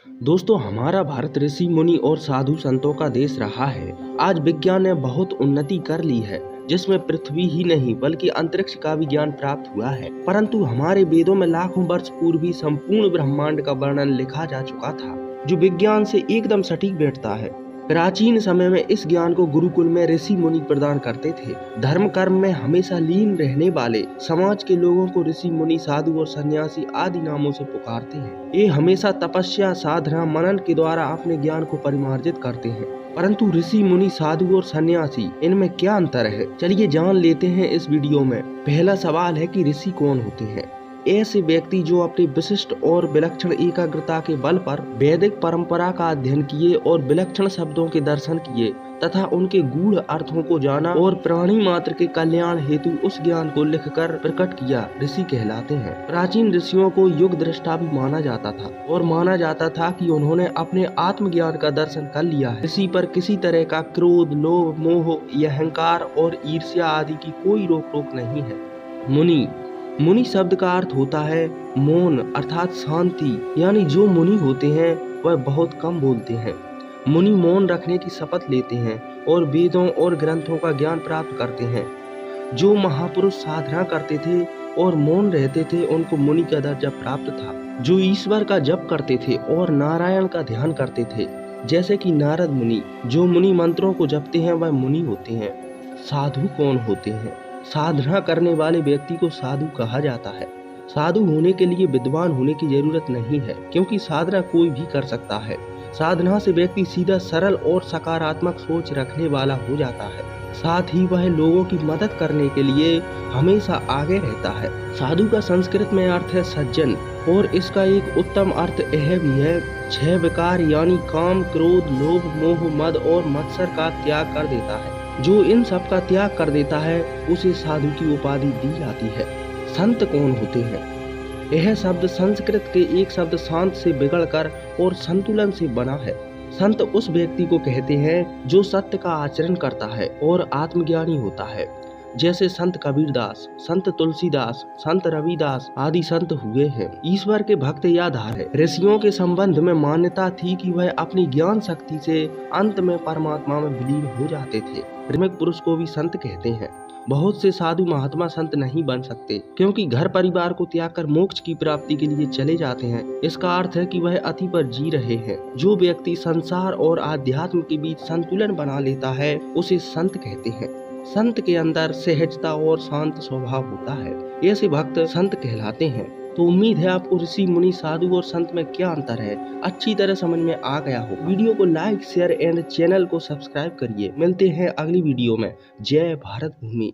दोस्तों, हमारा भारत ऋषि मुनि और साधु संतों का देश रहा है। आज विज्ञान ने बहुत उन्नति कर ली है, जिसमें पृथ्वी ही नहीं बल्कि अंतरिक्ष का भी ज्ञान प्राप्त हुआ है। परंतु हमारे वेदों में लाखों वर्ष पूर्व ही संपूर्ण ब्रह्मांड का वर्णन लिखा जा चुका था, जो विज्ञान से एकदम सटीक बैठता है। प्राचीन समय में इस ज्ञान को गुरुकुल में ऋषि मुनि प्रदान करते थे। धर्म कर्म में हमेशा लीन रहने वाले समाज के लोगों को ऋषि मुनि, साधु और सन्यासी आदि नामों से पुकारते हैं। ये हमेशा तपस्या, साधना, मनन के द्वारा अपने ज्ञान को परिमार्जित करते हैं। परंतु ऋषि मुनि, साधु और सन्यासी, इनमें क्या अंतर है? चलिए जान लेते हैं इस वीडियो में। पहला सवाल है कि ऋषि कौन होते हैं? ऐसे व्यक्ति जो अपनी विशिष्ट और विलक्षण एकाग्रता के बल पर वैदिक परंपरा का अध्ययन किए और विलक्षण शब्दों के दर्शन किए तथा उनके गूढ़ अर्थों को जाना और प्राणी मात्र के कल्याण हेतु उस ज्ञान को लिखकर प्रकट किया, ऋषि कहलाते हैं। प्राचीन ऋषियों को युग दृष्टा भी माना जाता था और माना जाता था कि उन्होंने अपने आत्मज्ञान का दर्शन कर लिया है। ऋषि पर किसी तरह का क्रोध, लोभ, मोह, अहंकार और ईर्ष्या आदि की कोई रोक टोक नहीं है। मुनि शब्द का अर्थ होता है मौन अर्थात शांति, यानी जो मुनि होते हैं वह बहुत कम बोलते हैं। मुनि मौन रखने की शपथ लेते हैं और वेदों और ग्रंथों का ज्ञान प्राप्त करते हैं। जो महापुरुष साधना करते थे और मौन रहते थे, उनको मुनि का दर्जा प्राप्त था। जो ईश्वर का जप करते थे और नारायण का ध्यान करते थे, जैसे कि नारद मुनि। जो मुनि मंत्रों को जपते हैं वह मुनि होते हैं। साधु कौन होते हैं? साधना करने वाले व्यक्ति को साधु कहा जाता है। साधु होने के लिए विद्वान होने की जरूरत नहीं है, क्योंकि साधना कोई भी कर सकता है। साधना से व्यक्ति सीधा, सरल और सकारात्मक सोच रखने वाला हो जाता है। साथ ही वह लोगों की मदद करने के लिए हमेशा आगे रहता है। साधु का संस्कृत में अर्थ है सज्जन, और इसका एक उत्तम अर्थ यह भी है 6 विकार यानी काम, क्रोध, लोभ, मोह, मद और मत्सर का त्याग कर देता है। जो इन सब का त्याग कर देता है उसे साधु की उपाधि दी जाती है। संत कौन होते हैं? यह शब्द संस्कृत के एक शब्द शांत से बिगड़कर और संतुलन से बना है। संत उस व्यक्ति को कहते हैं जो सत्य का आचरण करता है और आत्मज्ञानी होता है, जैसे संत कबीरदास, संत तुलसीदास, संत रविदास आदि संत हुए हैं। ईश्वर के भक्त या धार है। ऋषियों के संबंध में मान्यता थी कि वह अपनी ज्ञान शक्ति से अंत में परमात्मा में विलीन हो जाते थे। धार्मिक पुरुष को भी संत कहते हैं। बहुत से साधु महात्मा संत नहीं बन सकते, क्योंकि घर परिवार को त्याग कर मोक्ष की प्राप्ति के लिए चले जाते हैं। इसका अर्थ है कि वह अति पर जी रहे हैं। जो व्यक्ति संसार और आध्यात्म के बीच संतुलन बना लेता है उसे संत कहते हैं। संत के अंदर सहजता और शांत स्वभाव होता है। ऐसे भक्त संत कहलाते हैं। तो उम्मीद है आपको ऋषि, मुनि, साधु और संत में क्या अंतर है अच्छी तरह समझ में आ गया हो। वीडियो को लाइक, शेयर एंड चैनल को सब्सक्राइब करिए। मिलते हैं अगली वीडियो में। जय भारत भूमि।